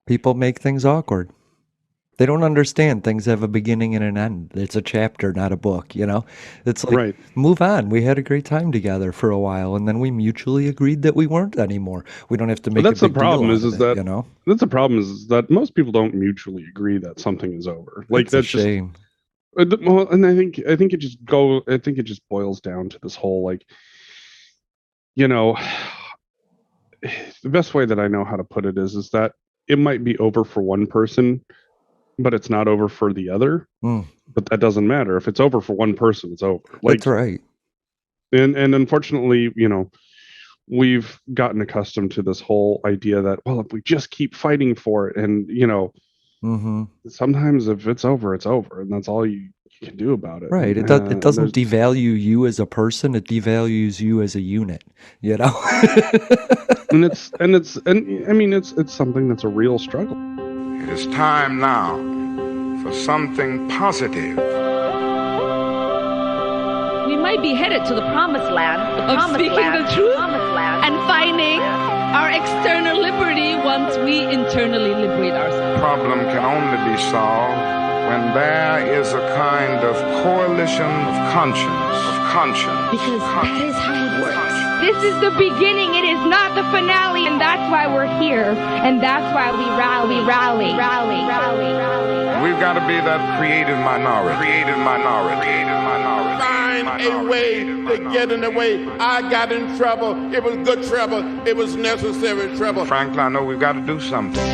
People make things awkward. They don't understand things have a beginning and an end. It's a chapter, not a book, you know? It's like, Right. move on. We had a great time together for a while, and then we mutually agreed that we weren't anymore. We don't have to But make a that's the big deal problem out of is it, that you know? most people don't mutually agree that something is over. Like It's a that just shame. well, and I think it just boils down to this whole like, you know, the best way that I know how to put it is that it might be over for one person, but it's not over for the other. Mm, But that doesn't matter. If it's over for one person, it's over. that's Like, right. and unfortunately, we've gotten accustomed to this whole idea that, well, if we just keep fighting for it, and Mm-hmm. sometimes if it's over, it's over, and that's all you can do about it. Right. It And doesn't there's devalue you as a person. It devalues you as a unit, you know? and I mean it's something that's a real struggle. It is time now for something positive. We might be headed to the promised land, of speaking the truth and finding our external liberty once we internally liberate ourselves. Problem can only be solved when there is a kind of coalition of conscience. Because that is how it works. This is the beginning. It is not the finale. And that's why we're here. And that's why we rally. We've got to be that creative minority. Find a way to get in the way. I got in trouble. It was good trouble. It was necessary trouble. Frankly, I know we've got to do something.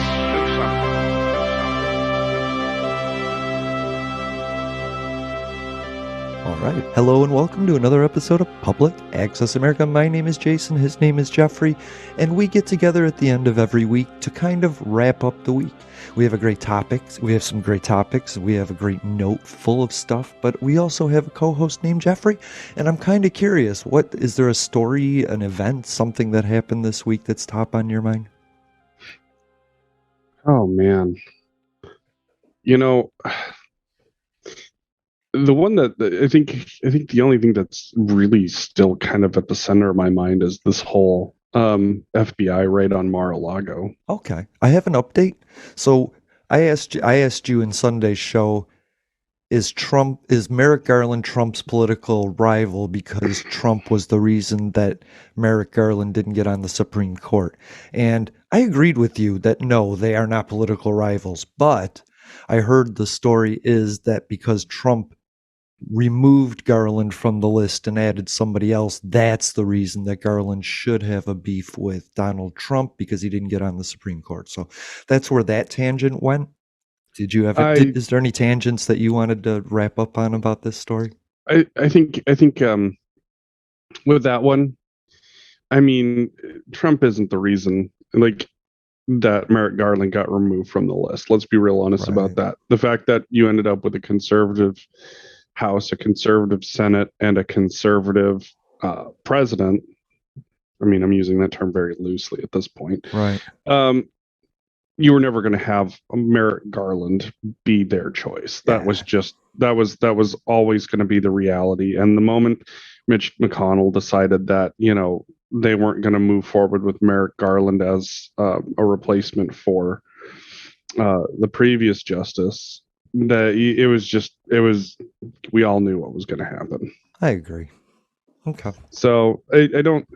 All right. Hello and welcome to another episode of Public Access America. My name is Jason. His name is Jeffrey. And we get together at the end of every week to kind of wrap up the week. We have a great topics. We have some great topics. We have a great note full of stuff. But we also have a co-host named Jeffrey. And I'm kind of curious, is there a story, an event, something that happened this week that's top on your mind? Oh man, the one that I think the only thing that's really still kind of at the center of my mind is this whole FBI raid on Mar-A-Lago. Okay, I have an update. So I asked you in Sunday's show, is Merrick Garland Trump's political rival because Trump was the reason that Merrick Garland didn't get on the Supreme Court? And I agreed with you that no, they are not political rivals. But I heard the story is that because Trump removed Garland from the list and added somebody else, that's the reason that Garland should have a beef with Donald Trump because he didn't get on the Supreme Court. So that's where that tangent went. Did you have is there any tangents that you wanted to wrap up on about this story? I think with that one, I mean, Trump isn't the reason like that Merrick Garland got removed from the list. Let's be real honest about that. The fact that you ended up with a conservative House, a conservative Senate, and a conservative president. I mean, I'm using that term very loosely at this point. Right. You were never going to have Merrick Garland be their choice. That was always going to be the reality. And the moment Mitch McConnell decided that, they weren't going to move forward with Merrick Garland as a replacement for the previous justice, that we all knew what was going to happen. I agree. Okay. So I don't.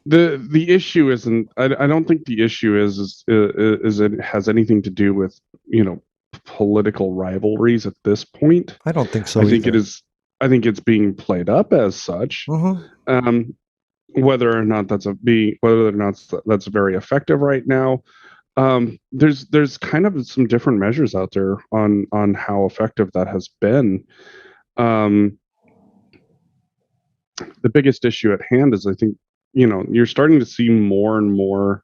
The issue isn't. I don't think the issue is it has anything to do with political rivalries at this point. I don't think so. I think it is. I think it's being played up as such. Mm-hmm. Whether or not that's very effective right now. There's kind of some different measures out there on how effective that has been. The biggest issue at hand is I think, you're starting to see more and more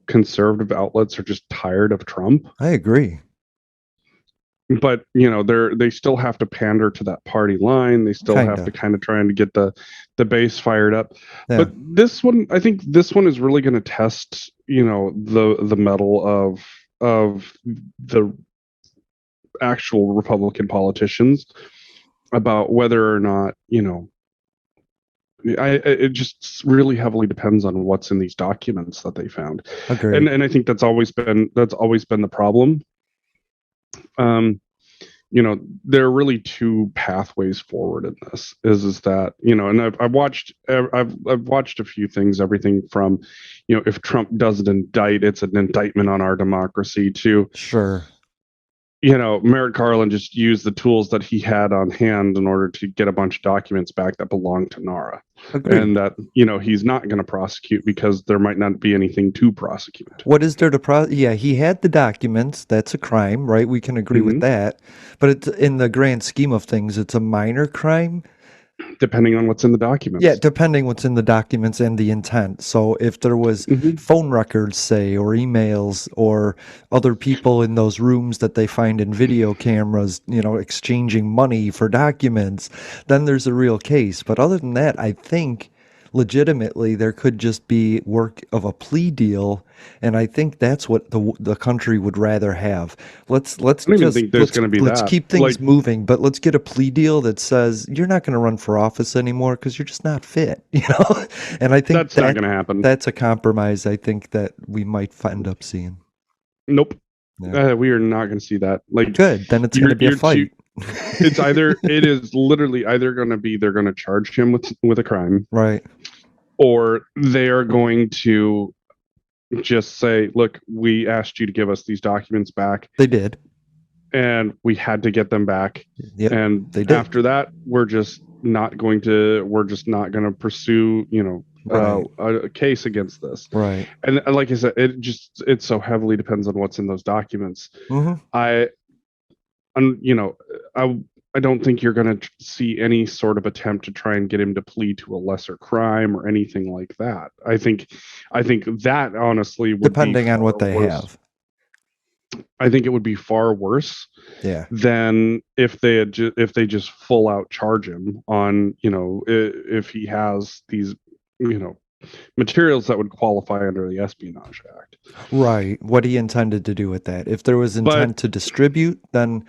conservative outlets are just tired of Trump. I agree. But, they still have to pander to that party line. They still have to kind of trying to get the base fired up. Yeah. But I think this one is really going to test, the mettle of the actual Republican politicians about whether or not, it just really heavily depends on what's in these documents that they found. Agreed. And I think that's always been the problem. There are really two pathways forward in this. Is that, and I've watched a few things, everything from, if Trump doesn't indict, it's an indictment on our democracy, to Sure. Merrick Garland just used the tools that he had on hand in order to get a bunch of documents back that belonged to NARA. Agreed. And that, he's not going to prosecute because there might not be anything to prosecute. What is there to Yeah, he had the documents. That's a crime, right? We can agree with that. But it's, in the grand scheme of things, it's a minor crime. Depending on what's in the documents. Yeah, depending what's in the documents and the intent. So if there was phone records, say, or emails, or other people in those rooms that they find in video cameras, exchanging money for documents, then there's a real case. But other than that, I think legitimately there could just be work of a plea deal, and I think that's what the country would rather have. Let's keep things moving, but let's get a plea deal that says you're not going to run for office anymore because you're just not fit, And I think that's not going to happen. That's a compromise I think that we might end up seeing. Nope. Yeah. We are not going to see that. Good, then it's going to be a fight. It is literally either going to be they're going to charge him with a crime, right, or they are going to just say, look, we asked you to give us these documents back. They did, and we had to get them back. Yep, and they did. After that, we're just not going to pursue a case against this, right. And like I said, it so heavily depends on what's in those documents. I don't think you're going to see any sort of attempt to try and get him to plead to a lesser crime or anything like that. I think that honestly would depending on what they have. I think it would be far worse than if they just full out charge him on, if he has these, materials that would qualify under the Espionage Act. Right. What he intended to do with that. If there was intent to distribute, then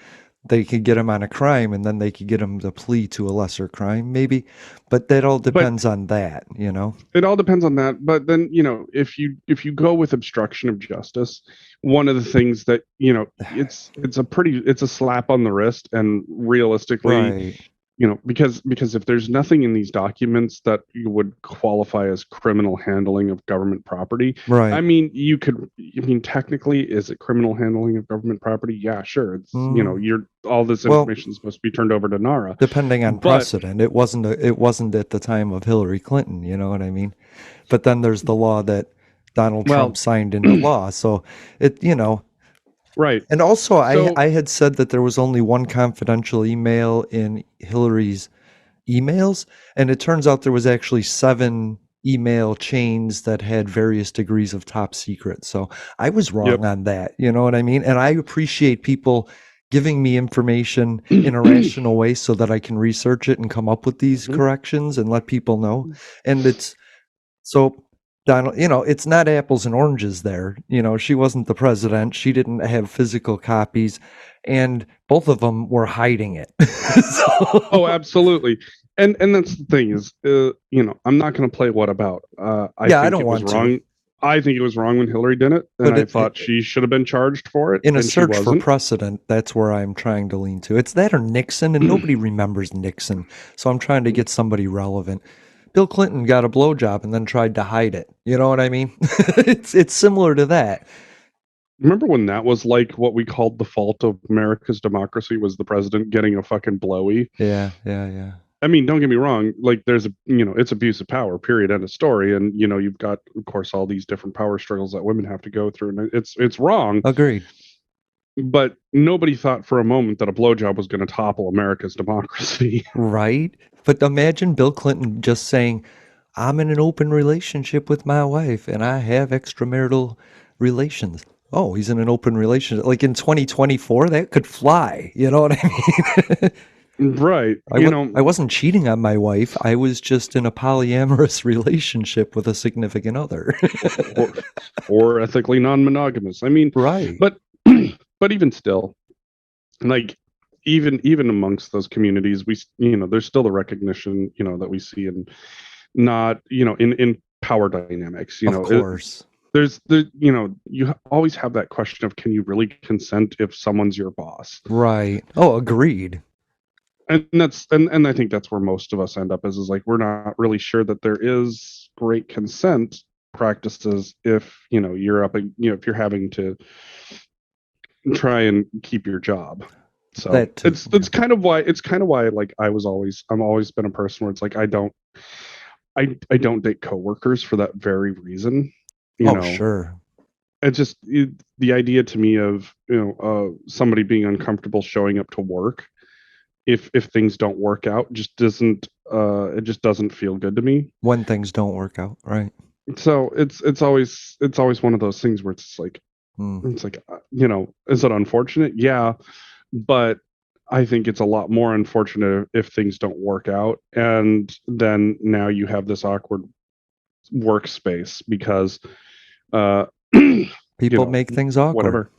they could get him on a crime, and then they could get him to plea to a lesser crime, maybe. But that all depends on that, It all depends on that. But then, if you go with obstruction of justice, one of the things that, it's a slap on the wrist, and realistically, right. Because if there's nothing in these documents that you would qualify as criminal handling of government property, right? I mean, technically, is it criminal handling of government property? Yeah, sure. It's all this information is supposed to be turned over to NARA. Depending on precedent, it wasn't at the time of Hillary Clinton. You know what I mean? But then there's the law that Donald Trump signed into law, so it Right. And also, I had said that there was only one confidential email in Hillary's emails, and it turns out there was actually 7 email chains that had various degrees of top secret. So I was wrong on that. You know what I mean? And I appreciate people giving me information in a rational way so that I can research it and come up with these corrections and let people know. And it's so... Donald, it's not apples and oranges there. She wasn't the president. She didn't have physical copies, and both of them were hiding it. Oh, absolutely. And that's the thing is, I'm not going to play what about. I don't want to. I think it was wrong when Hillary did it, and I thought she should have been charged for it. In a search for precedent, that's where I'm trying to lean to. It's that or Nixon, and nobody remembers Nixon, so I'm trying to get somebody relevant. Bill Clinton got a blowjob and then tried to hide it. You know what I mean? It's similar to that. Remember when that was like what we called the fault of America's democracy, was the president getting a fucking blowy? Yeah. I mean, don't get me wrong. Like, there's it's abuse of power, period, end of story. And, you've got, of course, all these different power struggles that women have to go through. And it's wrong. Agreed. But nobody thought for a moment that a blowjob was going to topple America's democracy. Right. But imagine Bill Clinton just saying, I'm in an open relationship with my wife and I have extramarital relations. Oh, he's in an open relationship. Like in 2024, that could fly. You know what I mean? Right. I wasn't cheating on my wife. I was just in a polyamorous relationship with a significant other. or ethically non-monogamous. I mean, right. But even still, like, even amongst those communities, we there's still the recognition that we see in not, in power dynamics, Of course. you always have that question of, can you really consent if someone's your boss? Right. Oh, agreed. And I think that's where most of us end up is like, we're not really sure that there is great consent practices if, you're if you're having to try and keep your job. So it's kind of why like I'm always been a person where it's like, I don't date coworkers for that very reason. Sure. It's just the idea to me of somebody being uncomfortable showing up to work if things don't work out just doesn't feel good to me when things don't work out, right? So it's always one of those things where it's like it's like, is it unfortunate? Yeah, but I think it's a lot more unfortunate if things don't work out, and then now you have this awkward workspace because people make things awkward. Whatever.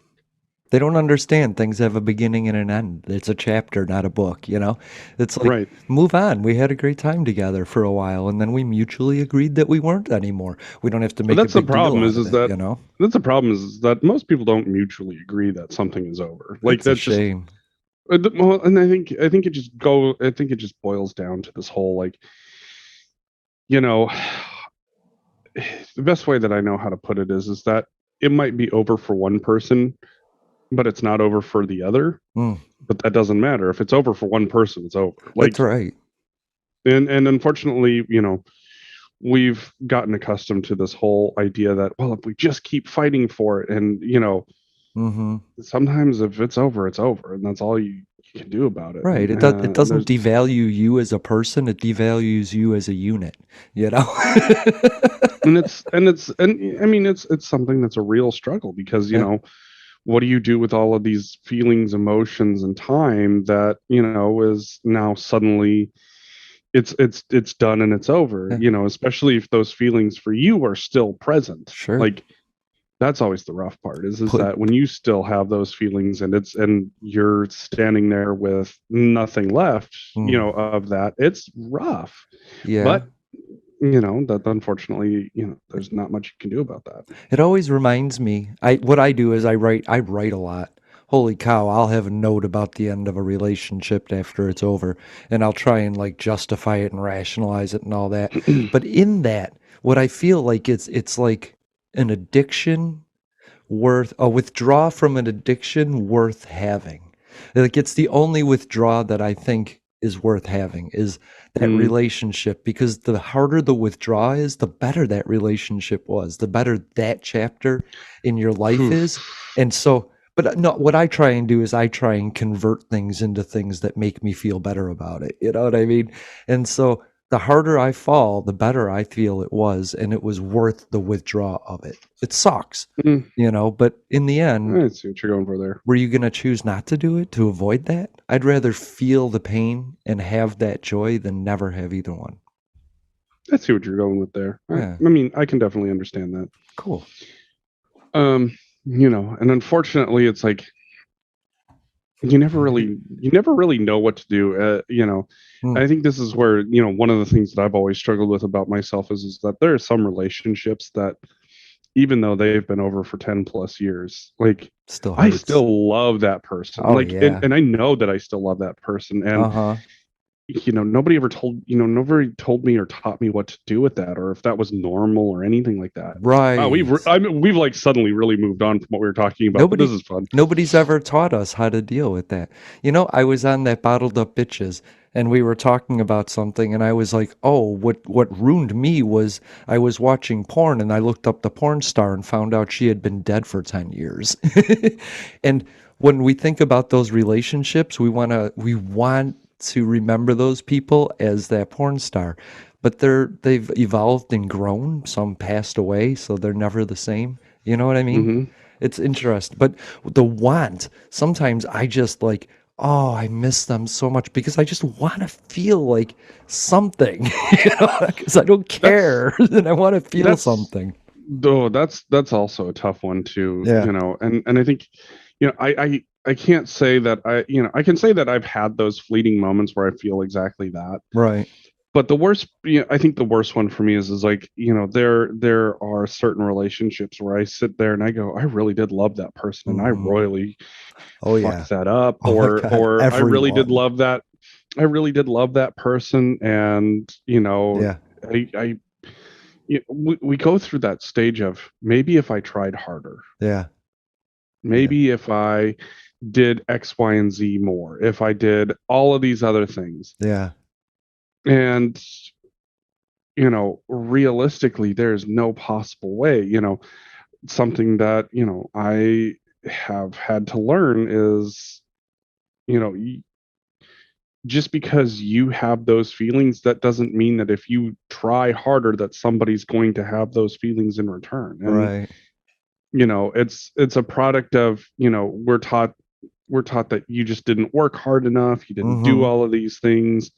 They don't understand things have a beginning and an end. It's a chapter, not a book, It's like, right. Move on. We had a great time together for a while, and then we mutually agreed that we weren't anymore. We don't have to make that's a big the problem deal is out of it, That's the problem is that most people don't mutually agree that something is over. Like, that's a shame. Well, and I think it just boils down to this whole, like, the best way that I know how to put it is that it might be over for one person, but it's not over for the other. But that doesn't matter. If it's over for one person, it's over. Like, that's right. And unfortunately, we've gotten accustomed to this whole idea that, well, if we just keep fighting for it, and sometimes if it's over, and that's all you can do about it. Right. It doesn't devalue you as a person. It devalues you as a unit. and it's something that's a real struggle because what do you do with all of these feelings, emotions, and time that is now suddenly it's done and it's over? Especially if those feelings for you are still present. Sure. Like, that's always the rough part is that when you still have those feelings and you're standing there with nothing left, of that, it's rough. Yeah. But that unfortunately, there's not much you can do about that. It always reminds me, what I do is I write a lot. Holy cow, I'll have a note about the end of a relationship after it's over, and I'll try and like justify it and rationalize it and all that. But in that, what I feel like it's like an addiction a withdrawal from an addiction worth having. Like, it's the only withdrawal that I think is worth having is that relationship, because the harder the withdrawal is, the better that relationship was, the better that chapter in your life is. And so, but no, what I try and do is I try and convert things into things that make me feel better about it. You know what I mean? And so the harder I fall, the better I feel it was, and it was worth the withdrawal of it. It sucks, but in the end, I see what you're going for there. Were you going to choose not to do it to avoid that? I'd rather feel the pain and have that joy than never have either one. I see what you're going with there. Yeah. I mean, I can definitely understand that. Cool. And unfortunately, it's like you never really know what to do. I think this is where one of the things that I've always struggled with about myself is that there are some relationships that, even though they've been over for 10 plus years, like, I still love that person. And I know that I still love that person. And nobody told me or taught me what to do with that, or if that was normal or anything like that. Right. We've like suddenly really moved on from what we were talking about. This is fun. Nobody's ever taught us how to deal with that. I was on that Bottled Up Bitches, and we were talking about something, and I was like, oh, what ruined me was I was watching porn, and I looked up the porn star and found out she had been dead for 10 years. And when we think about those relationships, we want to remember those people as that porn star, but they've evolved and grown. Some passed away, so they're never the same. You know what I mean? It's interesting. But the want, sometimes I just like, oh, I miss them so much because I just want to feel like something, because I don't care. And I want to feel something. Though that's also a tough one too. And I think, I can't say that I can say that I've had those fleeting moments where I feel exactly that. Right. But the worst, I think the worst one for me is like, there are certain relationships where I sit there and I go, I really did love that person, and I royally fucked that up, Oh my God, or I really did everyone. love that. I really did love that person, and Yeah, we go through that stage of maybe if I tried harder, yeah, yeah, maybe if I did X, Y, and Z more, if I did all of these other things, yeah, and realistically, there's no possible way. Something that I have had to learn is, just because you have those feelings, that doesn't mean that if you try harder that somebody's going to have those feelings in return. And right. it's a product of, we're taught that you just didn't work hard enough, you didn't do Mm-hmm. all of these things.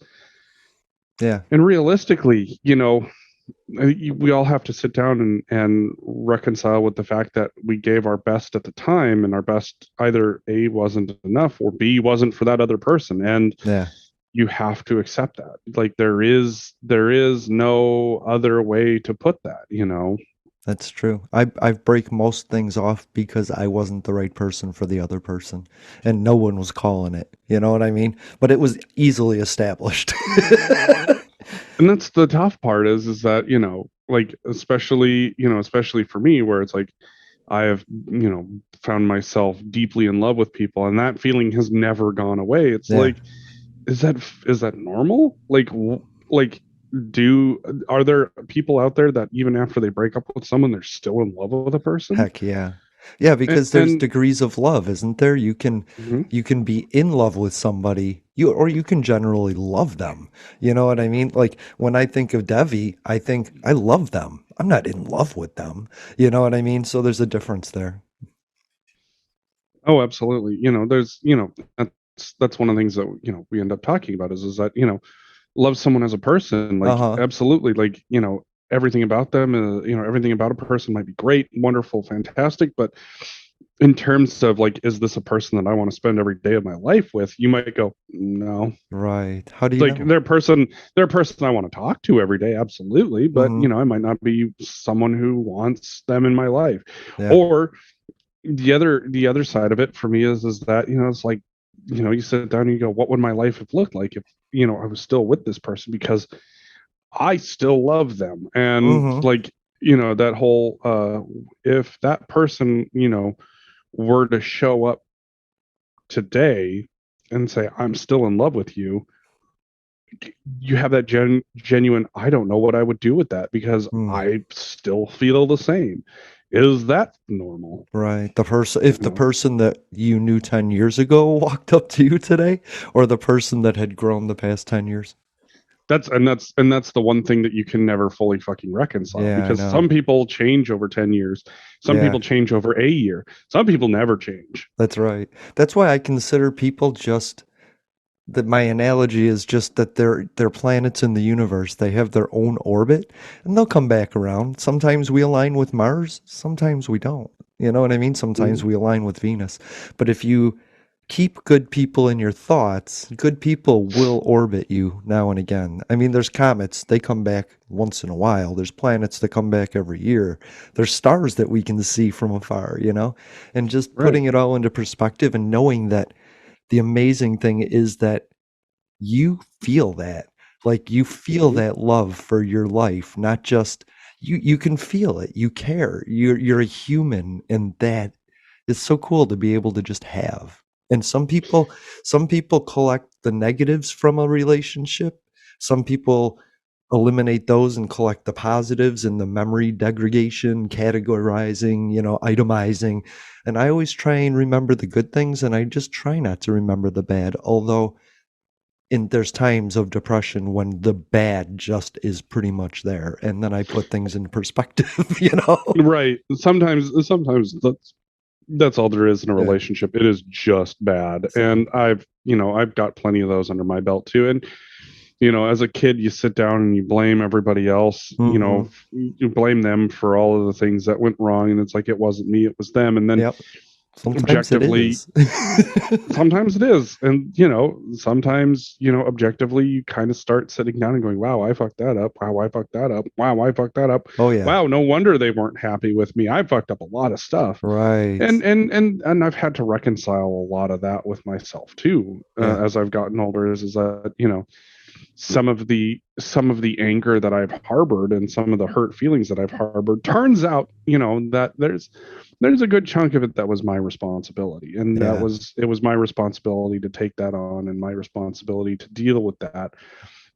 Yeah, And realistically, we all have to sit down and reconcile with the fact that we gave our best at the time, and our best either A, wasn't enough, or B, wasn't for that other person. And yeah. you have to accept that. Like, there is no other way to put that. That's true. I break most things off because I wasn't the right person for the other person, and no one was calling it. You know what I mean? But it was easily established. And that's the tough part, is that, like, especially for me, where it's like I have, found myself deeply in love with people, and that feeling has never gone away. It's Yeah. like, is that normal? Like, are there people out there that even after they break up with someone, they're still in love with a person? Heck yeah. Yeah, because there's And degrees of love, isn't there? You can Mhm. you can be in love with somebody, or you can generally love them. You know what I mean? Like when I think of Devi, I think I love them. I'm not in love with them. You know what I mean? So there's a difference there. Oh, absolutely. That's one of the things that we end up talking about, is that love someone as a person, like, Uh-huh. absolutely, like, everything about them, everything about a person might be great, wonderful, fantastic, but in terms of, like, is this a person that I want to spend every day of my life with, you might go, no. Right. How do you Like, know? they're a person I want to talk to every day, absolutely, but Mm-hmm. I might not be someone who wants them in my life. Yeah. Or the other side of it for me is that, it's like, you sit down and you go, what would my life have looked like if I was still with this person, because I still love them. And, Mm-hmm. like, that whole, if that person were to show up today and say, I'm still in love with you, you have that genuine, I don't know what I would do with that, because Mm. I still feel the same. Is that normal? Right. If You the know? person that you knew 10 years ago walked up to you today, or the person that had grown the past 10 years. That's the one thing that you can never fully fucking reconcile, Yeah, I because know. some people change over 10 years, some Yeah, people change over a year, some people never change. that's right. That's why I consider people just that my analogy is just that they're planets in the universe. They have their own orbit and they'll come back around. Sometimes we align with Mars, sometimes we don't. You know what I mean? Sometimes Mhm. we align with Venus. But if you keep good people in your thoughts, good people will orbit you now and again. I mean, there's comets, they come back once in a while. There's planets that come back every year. There's stars that we can see from afar, you know? And just Right. putting it all into perspective and knowing that the amazing thing is that you feel that. Like you feel Mhm. that love for your life, not just you can feel it. You care. You're a human, and that is so cool to be able to just have. And some people collect the negatives from a relationship. Some people eliminate those and collect the positives and the memory degradation, categorizing, itemizing. And I always try and remember the good things, and I just try not to remember the bad. Although there's times of depression when the bad just is pretty much there, and then I put things in perspective. Right. Sometimes that's all there is in a Yeah. relationship. It is just bad. So, And I've got plenty of those under my belt too. And as a kid, you sit down and you blame everybody else. mhm. You blame them for all of the things that went wrong, and it's like, it wasn't me, it was them. And then Yep. Sometimes it objectively, is. sometimes it is. And, sometimes, objectively, you kind of start sitting down and going, wow, I fucked that up. Wow, I fucked that up. Wow, I fucked that up. Oh yeah. Wow, no wonder they weren't happy with me. I fucked up a lot of stuff. Right. And I've had to reconcile a lot of that with myself too, Yeah. as I've gotten older, is that, some of the anger that I've harbored and some of the hurt feelings that I've harbored, turns out, that there's a good chunk of it that was my responsibility, and Yeah. it was my responsibility to take that on and my responsibility to deal with that.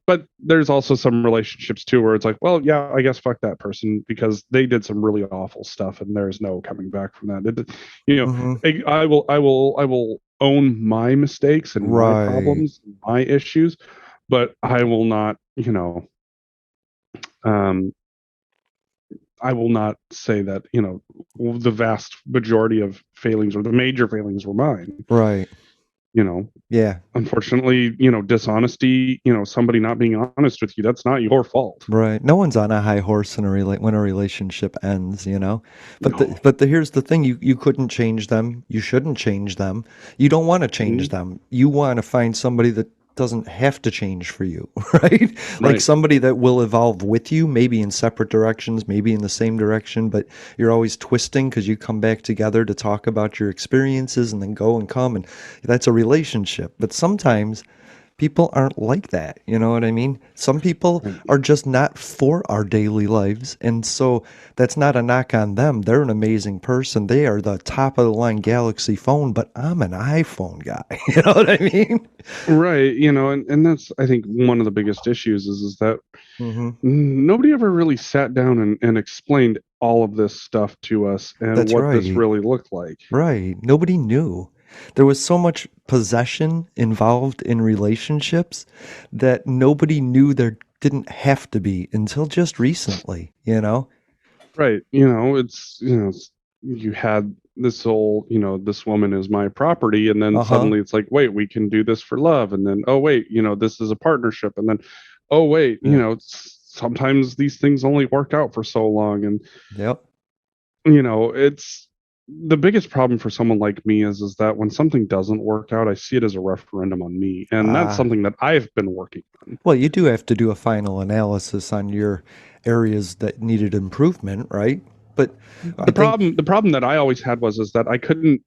But there's also some relationships too where it's like, well, yeah, I guess fuck that person because they did some really awful stuff and there's no coming back from that. Mhm. I will own my mistakes and my Right. problems, my issues, but I will not, I will not say that, the vast majority of failings or the major failings were mine. Right. Yeah. Unfortunately, dishonesty, somebody not being honest with you, that's not your fault. Right. No one's on a high horse in when a relationship ends, But No. here's the thing, you couldn't change them. You shouldn't change them. You don't want to change them. You want to find somebody that doesn't have to change for you, right? Like Right. somebody that will evolve with you, maybe in separate directions, maybe in the same direction, but you're always twisting because you come back together to talk about your experiences and then go and come, and that's a relationship. But sometimes people aren't like that. You know what I mean? Some people are just not for our daily lives. And so that's not a knock on them. They're an amazing person. They are the top of the line Galaxy phone, but I'm an iPhone guy. You know what I mean? Right. And that's, I think, one of the biggest issues is that nobody ever really sat down and explained all of this stuff to us and That's what this right. really looked like. Right. Nobody knew. There was so much possession involved in relationships that nobody knew there didn't have to be until just recently, Right. You had this whole, this woman is my property. And then suddenly it's like, wait, we can do this for love. And then, oh, wait, this is a partnership. And then, oh, wait, sometimes these things only work out for so long. And, Yep. it's the biggest problem for someone like me is that when something doesn't work out, I see it as a referendum on me. And that's something that I've been working on. Well, you do have to do a final analysis on your areas that needed improvement, right? But the problem that I always had was that I couldn't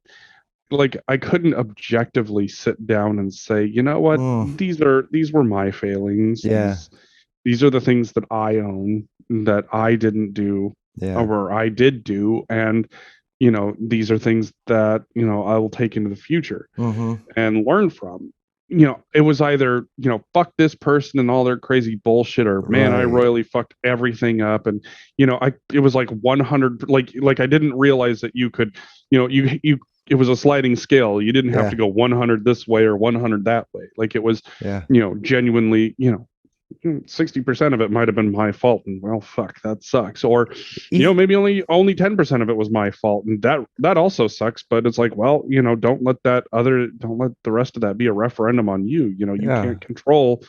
objectively sit down and say, you know what, these were my failings. Yeah. These are the things that I own that I didn't do, or I did do, and these are things that I will take into the future and learn from. It was either fuck this person and all their crazy bullshit, or man, I royally fucked everything up. And it was like 100, like I didn't realize that you could, it was a sliding scale. You didn't have to go 100 this way or 100 that way. Like it was genuinely 60% of it might have been my fault, and well, fuck, that sucks. Or maybe only 10% of it was my fault, and that also sucks. But it's like, well, don't let the rest of that be a referendum on you. You can't control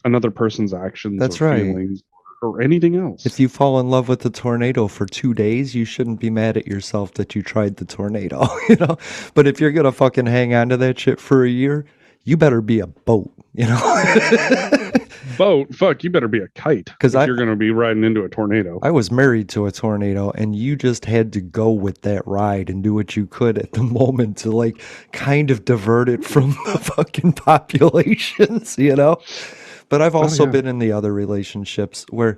another person's actions. That's or right. Feelings or anything else. If you fall in love with the tornado for 2 days, you shouldn't be mad at yourself that you tried the tornado, But if you're gonna fucking hang on to that shit for a year, you better be a boat, Boat, fuck, you better be a kite, because you're going to be riding into a tornado. I was married to a tornado, and you just had to go with that ride and do what you could at the moment to kind of divert it from the fucking populations, But I've also been in the other relationships where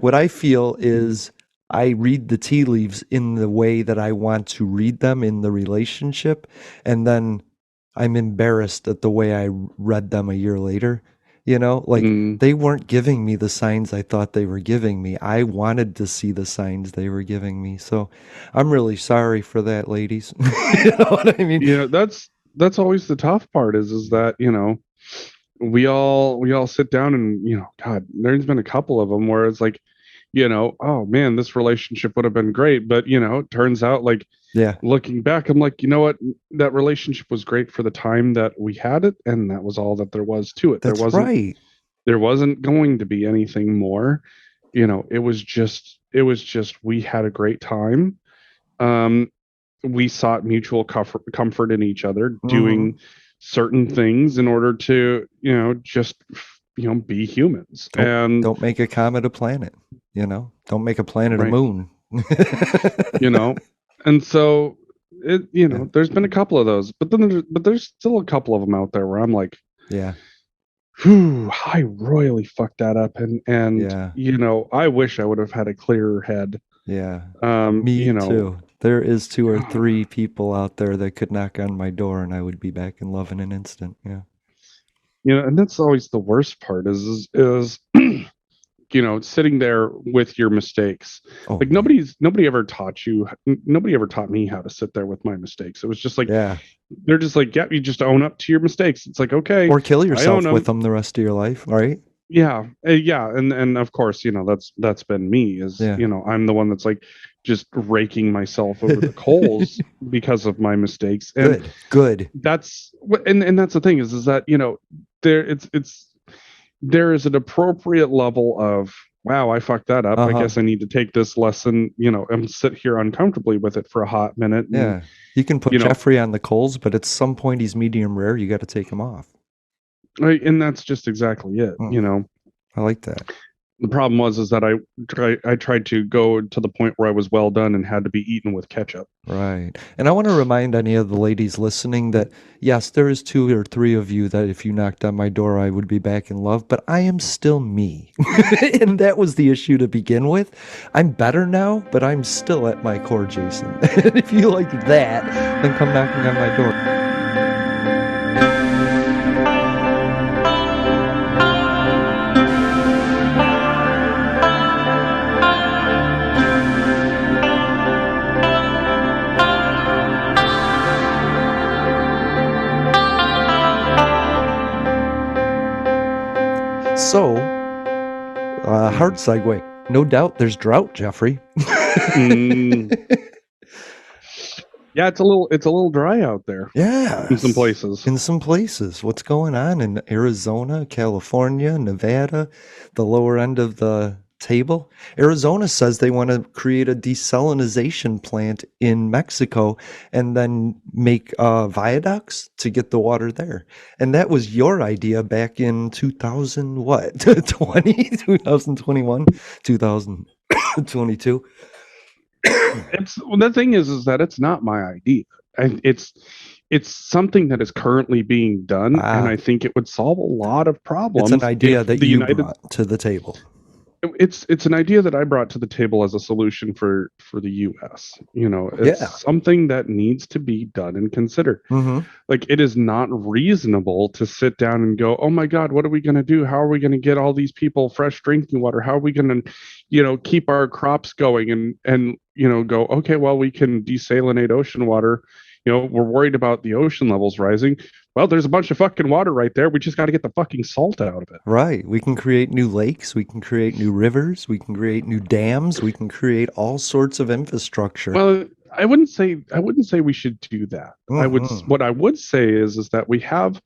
what I feel is I read the tea leaves in the way that I want to read them in the relationship, and then I'm embarrassed at the way I read them a year later. They weren't giving me the signs I thought they were giving me. I wanted to see the signs they were giving me. So I'm really sorry for that, ladies. You know what I mean? That's always the tough part is that, we all sit down and, God, there's been a couple of them where it's like, oh man, this relationship would have been great. But, it turns out looking back, I'm like, you know what? That relationship was great for the time that we had it, and that was all that there was to it. There wasn't going to be anything more. It was just we had a great time. we sought mutual comfort in each other, doing certain things in order to, just, be humans. Don't make a comet a planet, don't make a planet a moon. And so there's been a couple of those, but there's still a couple of them out there where I'm like, I royally fucked that up, and I wish I would have had a clearer head. Me too. There is 2 or 3 people out there that could knock on my door and I would be back in love in an instant. And that's always the worst part is sitting there with your mistakes. Like nobody ever taught me how to sit there with my mistakes. It was just like, they're just like, you just own up to your mistakes. It's like, okay. Or kill yourself with them the rest of your life, right? Yeah. And of course, that's been me I'm the one that's like just raking myself over the coals because of my mistakes. And Good. That's and that's the thing is that, there is an appropriate level of, wow, I fucked that up. I guess I need to take this lesson, and sit here uncomfortably with it for a hot minute. And, you can put Jeffrey on the coals, but at some point he's medium rare. You got to take him off. Right, and that's just exactly it. I like that. The problem was that I tried to go to the point where I was well done and had to be eaten with ketchup. Right. And I want to remind any of the ladies listening that, yes, there is 2 or 3 of you that if you knocked on my door, I would be back in love, but I am still me. And that was the issue to begin with. I'm better now, but I'm still at my core, Jason. And if you like that, then come knocking on my door. So, hard segue. No doubt there's drought, Jeffrey. Yeah, it's a little dry out there. Yeah. In some places. What's going on in Arizona, California, Nevada, the lower end of the table? Arizona says they want to create a desalination plant in Mexico and then make viaducts to get the water there. And that was your idea back in 2021, 2022. The thing is that it's not my idea. It's something that is currently being done, and I think it would solve a lot of problems. It's an idea that you brought to the table. It's an idea that I brought to the table as a solution for the U.S. It's something that needs to be done and considered. Like, it is not reasonable to sit down and go, oh my God, what are we going to do? How are we going to get all these people fresh drinking water? How are we going to, keep our crops going and go, okay, well, we can desalinate ocean water. We're worried about the ocean levels rising. Well, there's a bunch of fucking water right there. We just got to get the fucking salt out of it. Right. We can create new lakes. We can create new rivers. We can create new dams. We can create all sorts of infrastructure. Well, I wouldn't say we should do that. What I would say is that we have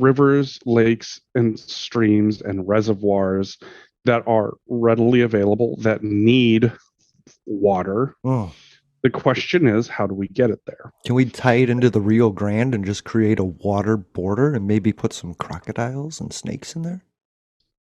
rivers, lakes, and streams and reservoirs that are readily available that need water. The question is, how do we get it there? Can we tie it into the Rio Grande and just create a water border and maybe put some crocodiles and snakes in there?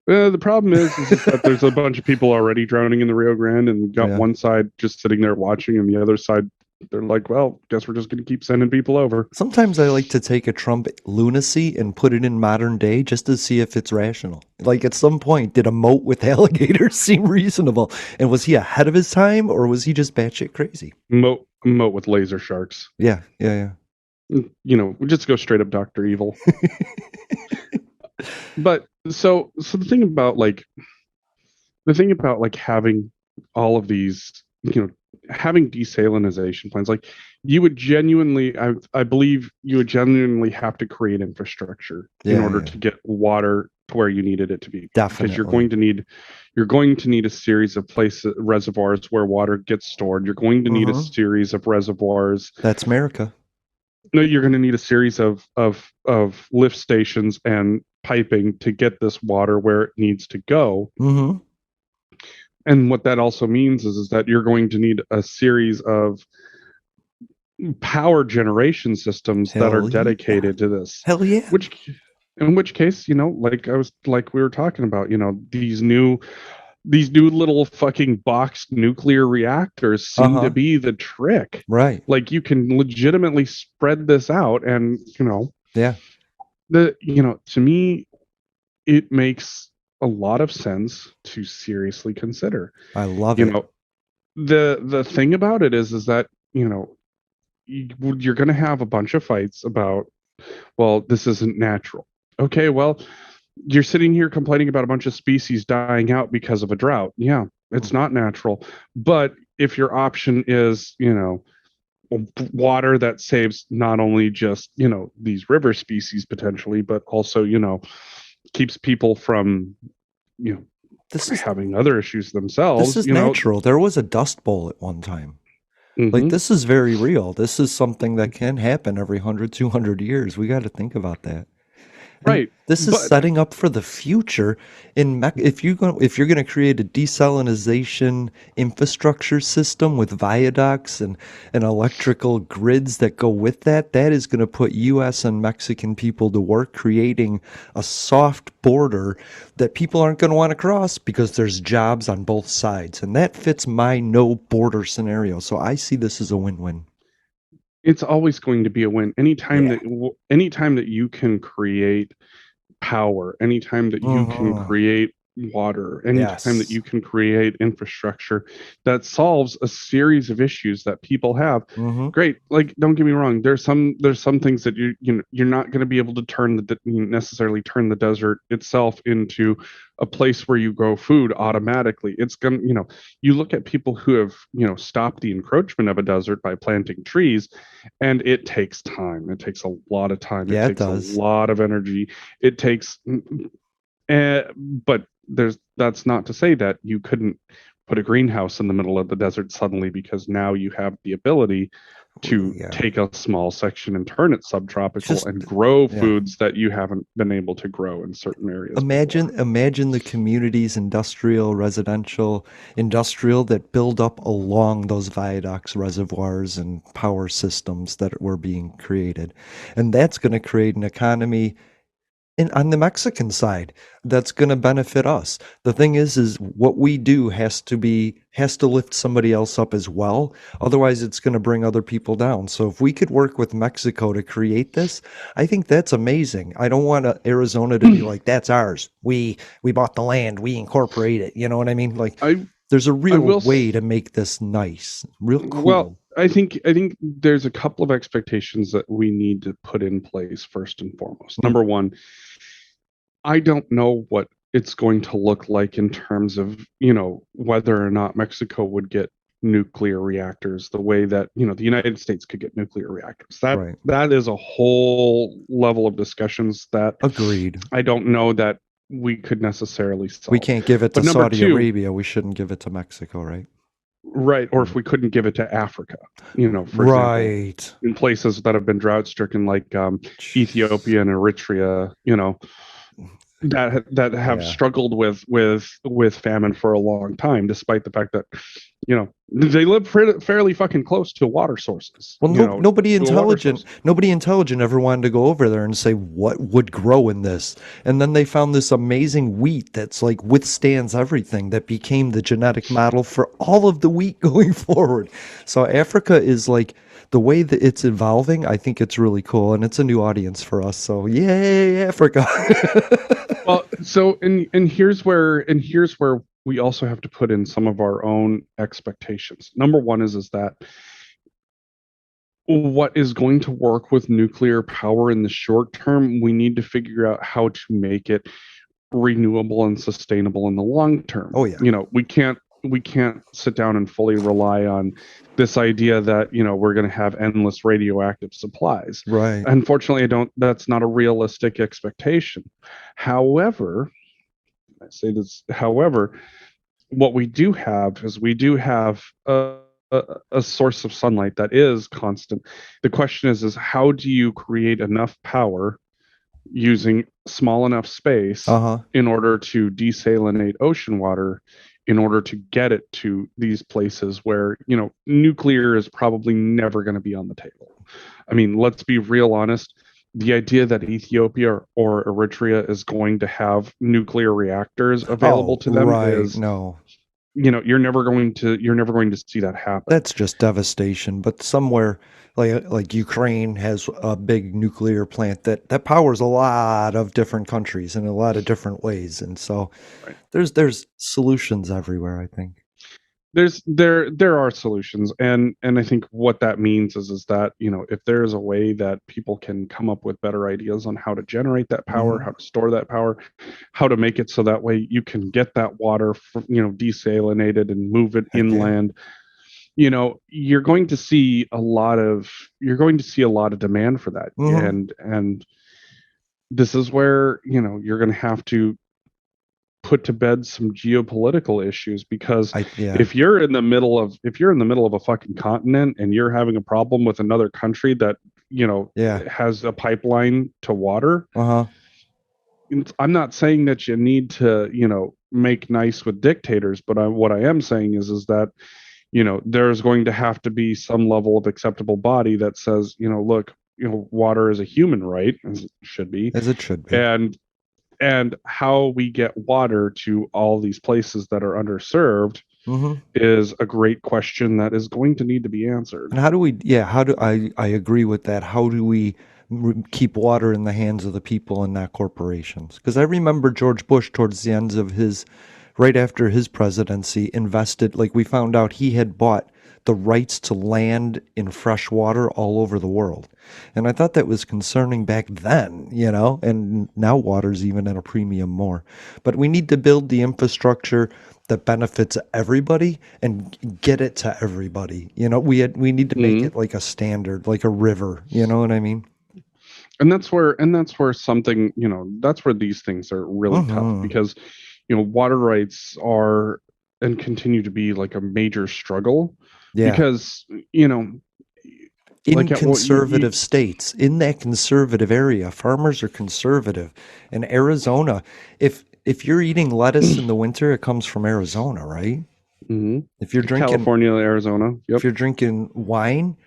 The problem is that there's a bunch of people already drowning in the Rio Grande, and we've got one side just sitting there watching, and the other side, they're like, well, guess we're just going to keep sending people over. Sometimes I like to take a Trump lunacy and put it in modern day just to see if it's rational. Like, at some point, did a moat with alligators seem reasonable? And was he ahead of his time, or was he just batshit crazy? Moat with laser sharks. Yeah. We just go straight up Dr. Evil. But so the thing about having all of these, having desalination plants, like, you would genuinely, I believe you would genuinely have to create infrastructure in order to get water to where you needed it to be. Definitely. Because you're going to need a series of reservoirs where water gets stored. You're going to need a series of reservoirs. That's America. No, you're going to need a series of lift stations and piping to get this water where it needs to go. And what that also means is that you're going to need a series of power generation systems that are Hell dedicated to this. Hell yeah. In which case, like we were talking about, these new little fucking boxed nuclear reactors seem to be the trick. Right. Like you can legitimately spread this out, and Yeah. to me, it makes a lot of sense to seriously consider. I love it. The thing about it is that you're going to have a bunch of fights about, well, this isn't natural. Okay, well, you're sitting here complaining about a bunch of species dying out because of a drought. Yeah, it's not natural. But if your option is, water that saves not only just, these river species potentially, but also, keeps people from, having other issues themselves. This is natural. There was a dust bowl at one time. Like, this is very real. This is something that can happen every 100, 200 years. We got to think about that. Right. This is setting up for the future. If you're going to create a desalination infrastructure system with viaducts and electrical grids that go with that, that is going to put U.S. and Mexican people to work creating a soft border that people aren't going to want to cross because there's jobs on both sides. And that fits my no border scenario. So I see this as a win-win. It's always going to be a win. Anytime that you can create power, anytime that you can create water, anytime that you can create infrastructure that solves a series of issues that people have, great. Like, don't get me wrong, there's some things that you're not going to be able to necessarily turn the desert itself into a place where you grow food automatically. It's gonna, you look at people who have stopped the encroachment of a desert by planting trees, and it takes time. It takes a lot of time. Yeah, it takes a lot of energy. It takes but that's not to say that you couldn't put a greenhouse in the middle of the desert suddenly, because now you have the ability to take a small section and turn it subtropical and grow foods that you haven't been able to grow in certain areas. Imagine the communities, industrial, residential, industrial, that build up along those viaducts, reservoirs, and power systems that were being created. And that's going to create an economy on the Mexican side that's going to benefit us. The thing is what we do has to lift somebody else up as well. Otherwise, it's going to bring other people down. So if we could work with Mexico to create this, I think that's amazing. I don't want Arizona to be like, that's ours. We bought the land. We incorporate it. You know what I mean? Like, there's a real way to make this nice, real cool. Well, I think there's a couple of expectations that we need to put in place first and foremost. Number one, I don't know what it's going to look like in terms of, whether or not Mexico would get nuclear reactors the way that, the United States could get nuclear reactors. That is a whole level of discussions that agreed. I don't know that we could necessarily solve. We can't give it to Saudi Arabia. We shouldn't give it to Mexico, right? Right. Or if we couldn't give it to Africa, for example, in places that have been drought stricken, like Ethiopia and Eritrea, that have struggled with famine for a long time, despite the fact that they live fairly fucking close to water sources. Well, nobody intelligent ever wanted to go over there and say what would grow in this, and then they found this amazing wheat that's like withstands everything, that became the genetic model for all of the wheat going forward. So Africa is like, the way that it's evolving, I think it's really cool, and it's a new audience for us. So yay, Africa! Well, so and here's where we also have to put in some of our own expectations. Number one is that what is going to work with nuclear power in the short term, we need to figure out how to make it renewable and sustainable in the long term. Oh yeah. We can't sit down and fully rely on this idea that, we're going to have endless radioactive supplies. Right. Unfortunately, that's not a realistic expectation. However, what we do have is a source of sunlight that is constant. The question is how do you create enough power using small enough space in order to desalinate ocean water in order to get it to these places where, nuclear is probably never going to be on the table. I mean, let's be real honest. The idea that Ethiopia or Eritrea is going to have nuclear reactors available to them is no. You're never going to see that happen. That's just devastation. But somewhere like Ukraine has a big nuclear plant that powers a lot of different countries in a lot of different ways. And so Right. there's solutions everywhere, I think. There are solutions, and I think what that means is that if there's a way that people can come up with better ideas on how to generate that power, how to store that power, how to make it so that way you can get that water desalinated and move it inland, you're going to see a lot of demand for that. And this is where you're going to have to put to bed some geopolitical issues, because if you're in the middle of a fucking continent and you're having a problem with another country that has a pipeline to water, I'm not saying that you need to make nice with dictators, but what I am saying is that there's going to have to be some level of acceptable body that says look, water is a human right, as it should be, and how we get water to all these places that are underserved is a great question that is going to need to be answered. And I agree with that. How do we keep water in the hands of the people and not corporations? Because I remember George Bush, towards the ends of right after his presidency, invested, like we found out he had bought the rights to land in fresh water all over the world. And I thought that was concerning back then, and now water's even at a premium more. But we need to build the infrastructure that benefits everybody and get it to everybody. We need to make it like a standard, like a river, you know what I mean? And that's where something, that's where these things are really tough, because water rights are and continue to be like a major struggle. Yeah. Because, in conservative states, in that conservative area, farmers are conservative. In Arizona, if you're eating lettuce in the winter, it comes from Arizona, right? Mm-hmm. If you're drinking California, Arizona, if you're drinking wine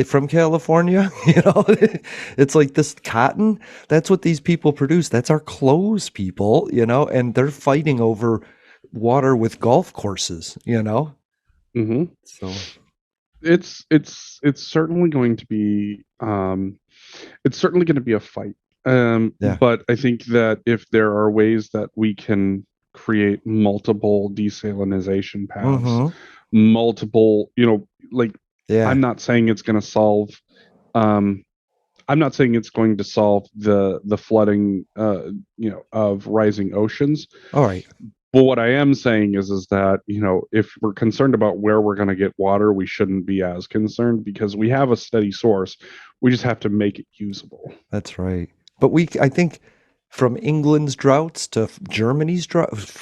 from California, it's like this cotton. That's what these people produce. That's our clothes, people, and they're fighting over water with golf courses, Mm-hmm. So it's certainly going to be a fight. But I think that if there are ways that we can create multiple desalination paths, multiple, I'm not saying it's going to solve. I'm not saying it's going to solve the flooding, of rising oceans. All right. But what I am saying is that, if we're concerned about where we're going to get water, we shouldn't be as concerned, because we have a steady source. We just have to make it usable. That's right. But I think from England's droughts to Germany's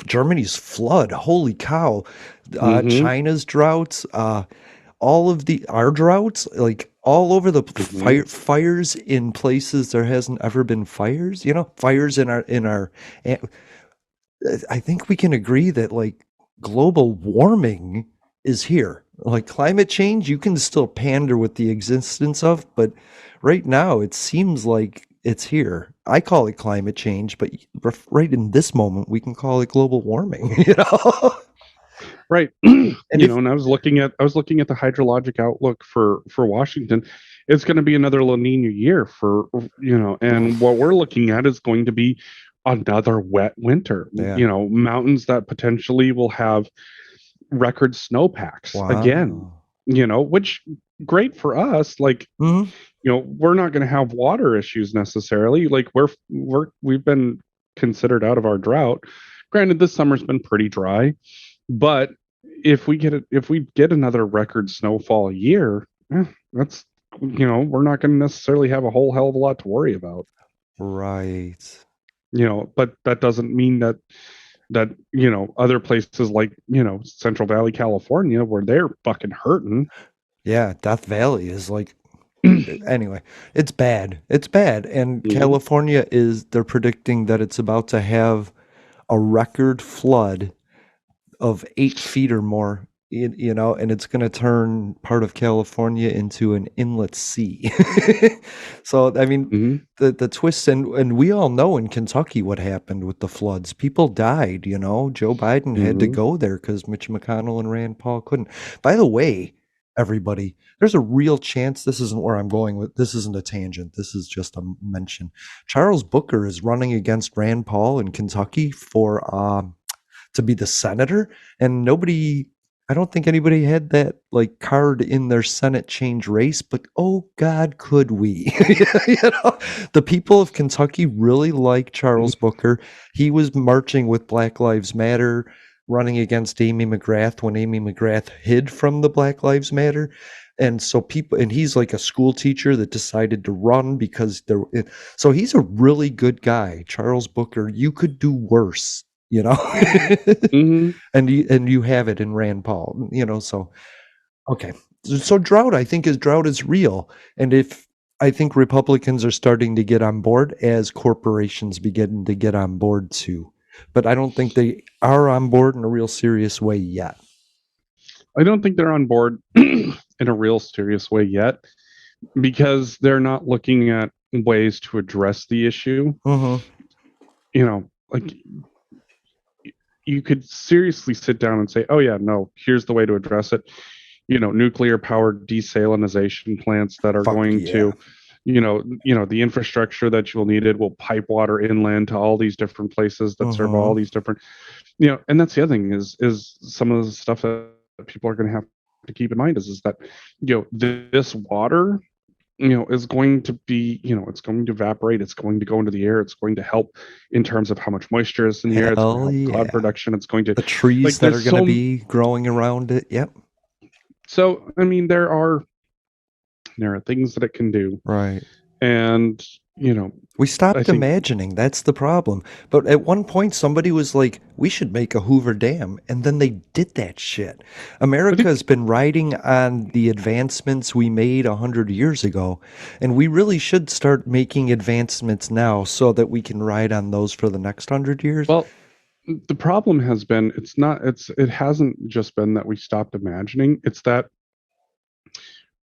Germany's flood, holy cow, China's droughts, all of our droughts, like all over the fires in places there hasn't ever been fires, fires in our I think we can agree that like global warming is here. Like climate change, you can still pander with the existence of, but right now it seems like it's here. I call it climate change, but right in this moment, we can call it global warming, Right. And I was looking at the hydrologic outlook for Washington. It's going to be another La Nina year for, and what we're looking at is going to be another wet winter. Mountains that potentially will have record snowpacks again, which great for us. Like, we're not going to have water issues necessarily. Like we've been considered out of our drought. Granted, this summer's been pretty dry, but if we get another record snowfall year, that's, we're not going to necessarily have a whole hell of a lot to worry about. Right. But that doesn't mean that other places like, Central Valley, California, where they're fucking hurting. Yeah, Death Valley is like, anyway, it's bad. And California they're predicting that it's about to have a record flood of 8 feet or more, and it's going to turn part of California into an inlet sea. So, I mean, the twists, and we all know in Kentucky what happened with the floods. People died, Joe Biden had to go there because Mitch McConnell and Rand Paul couldn't. By the way, everybody, there's a real chance, this isn't where I'm going with, this isn't a tangent, this is just a mention. Charles Booker is running against Rand Paul in Kentucky for to be the senator, and I don't think anybody had that like card in their Senate change race, but oh God, could we? The people of Kentucky really like Charles Booker. He was marching with Black Lives Matter, running against Amy McGrath when Amy McGrath hid from the Black Lives Matter. And so and he's like a school teacher that decided to run because so he's a really good guy, Charles Booker. You could do worse. And you have it in Rand Paul, so okay. So drought is real. And I think Republicans are starting to get on board as corporations begin to get on board too. But I don't think they are on board in a real serious way yet. I don't think they're on board in a real serious way yet because they're not looking at ways to address the issue. Like you could seriously sit down and say, oh yeah, no, here's the way to address it. Nuclear powered desalination plants that are to, the infrastructure that you'll need, it will pipe water inland to all these different places that serve all these different, and that's the other thing is some of the stuff that people are going to have to keep in mind is that, this water, is going to be, it's going to evaporate. It's going to go into the air. It's going to help in terms of how much moisture is in the air. It's going to help cloud production. It's going to the trees that are going to be growing around it. Yep. So, I mean, there are things that it can do. Right. And, we stopped imagining. That's the problem. But at one point, somebody was like, we should make a Hoover Dam. And then they did that shit. America has been riding on the advancements we made 100 years ago. And we really should start making advancements now so that we can ride on those for the next 100 years. Well, the problem has been, it hasn't just been that we stopped imagining. It's that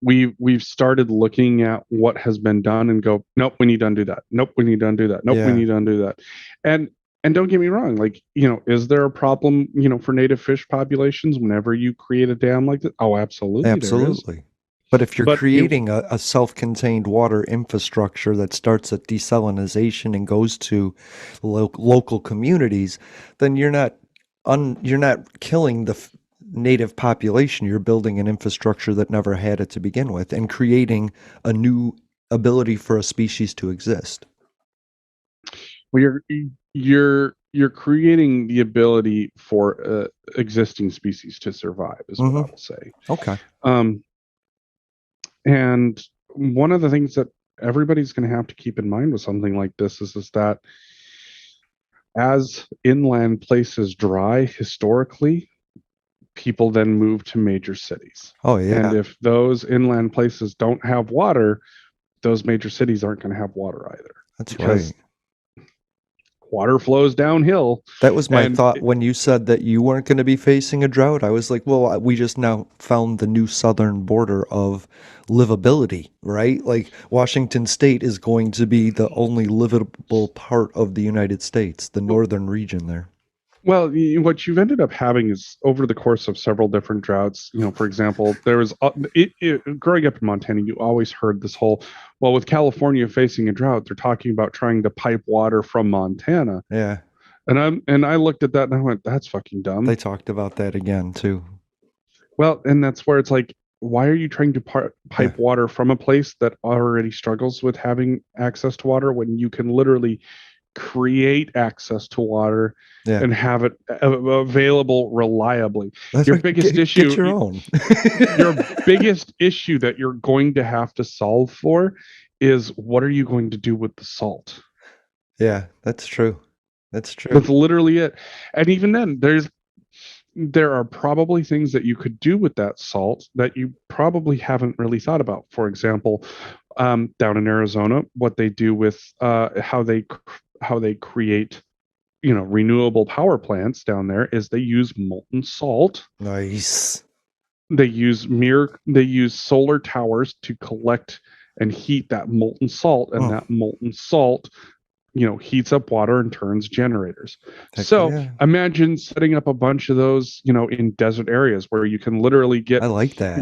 we've started looking at what has been done and go, nope, we need to undo that. Nope, we need to undo that. Nope, we need to undo that. And don't get me wrong, like, is there a problem, for native fish populations whenever you create a dam like that? Oh, absolutely. Absolutely. But if you're creating a self-contained water infrastructure that starts at desalination and goes to local communities, then you're not killing the native population. You're building an infrastructure that never had it to begin with and creating a new ability for a species to exist. Well, you're creating the ability for existing species to survive is what I will say. Okay. And one of the things that everybody's going to have to keep in mind with something like this is that as inland places dry historically, people then move to major cities. Oh, yeah. And if those inland places don't have water, those major cities aren't going to have water either. That's right. Water flows downhill. That was my thought when you said that you weren't going to be facing a drought. I was like, well, we just now found the new southern border of livability, right? Like Washington State is going to be the only livable part of the United States, the northern region there. Well, what you've ended up having is over the course of several different droughts, for example, there was growing up in Montana, you always heard this whole, well, with California facing a drought, they're talking about trying to pipe water from Montana. Yeah. And I looked at that and I went, that's fucking dumb. They talked about that again too. Well, and that's where it's like, why are you trying to pipe water from a place that already struggles with having access to water when you can literally create access to water and have it available reliably? Your biggest issue, get your own. Your biggest issue that you're going to have to solve for is what are you going to do with the salt? Yeah, that's true. That's true. That's literally it. And even then, there are probably things that you could do with that salt that you probably haven't really thought about. For example, down in Arizona, what they do with how they create, renewable power plants down there is they use molten salt. Nice. They use solar towers to collect and heat that molten salt, and that molten salt heats up water and turns generators. Imagine setting up a bunch of those, in desert areas where you can literally get, I like that.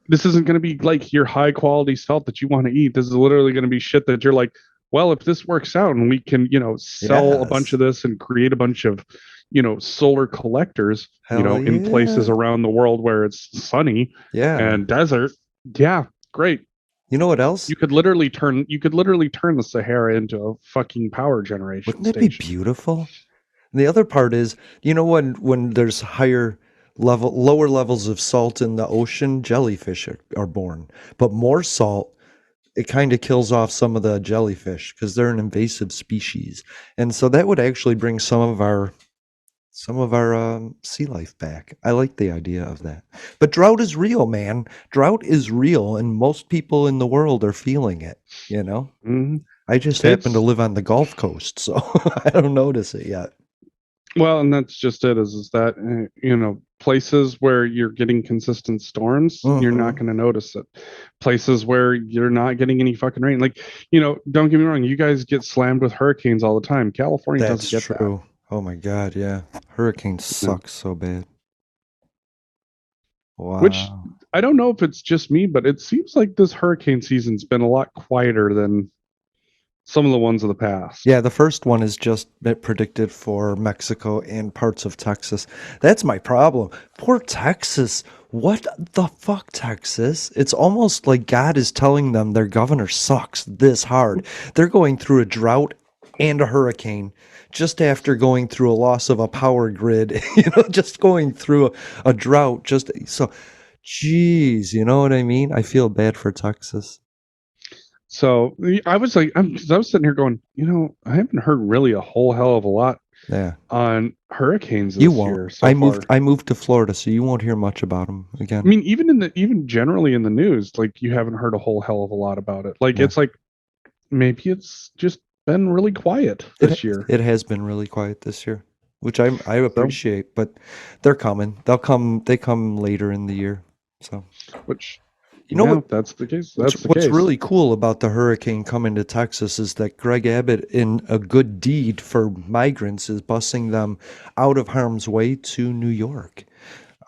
This isn't going to be like your high quality salt that you want to eat. This is literally going to be shit that you're like, well, if this works out and we can, sell a bunch of this and create a bunch of, solar collectors, in places around the world where it's sunny and desert. Yeah, great. You know what else? You could literally turn the Sahara into a fucking power generation Wouldn't it be beautiful? And the other part is, when there's lower levels of salt in the ocean, jellyfish are born. But more salt, it kind of kills off some of the jellyfish because they're an invasive species. And so that would actually bring some of our sea life back. I like the idea of that. But drought is real, man. Drought is real, and most people in the world are feeling it, Mm-hmm. I just happen to live on the Gulf Coast, so I don't notice it yet. Well, and that's just it, is that, places where you're getting consistent storms, you're not going to notice it. Places where you're not getting any fucking rain. Like, don't get me wrong, you guys get slammed with hurricanes all the time. California doesn't get that. Oh my God, yeah. Hurricanes suck so bad. Wow. Which, I don't know if it's just me, but it seems like this hurricane season's been a lot quieter than some of the ones of the past. Yeah, the first one is just predicted for Mexico and parts of Texas. That's my problem. Poor Texas. What the fuck, Texas? It's almost like God is telling them their governor sucks this hard. They're going through a drought and a hurricane just after going through a loss of a power grid, just going through a drought. Geez, you know what I mean? I feel bad for Texas. So I was like, I was sitting here going, I haven't heard really a whole hell of a lot on hurricanes this year. So I moved to Florida, so you won't hear much about them again. I mean, even generally in the news, like you haven't heard a whole hell of a lot about it. Like it's like maybe it's just been really quiet this year. It has been really quiet this year, which I appreciate. But they're coming. They come later in the year. So which. What? That's the case. What's really cool about the hurricane coming to Texas is that Greg Abbott, in a good deed for migrants, is busing them out of harm's way to New York.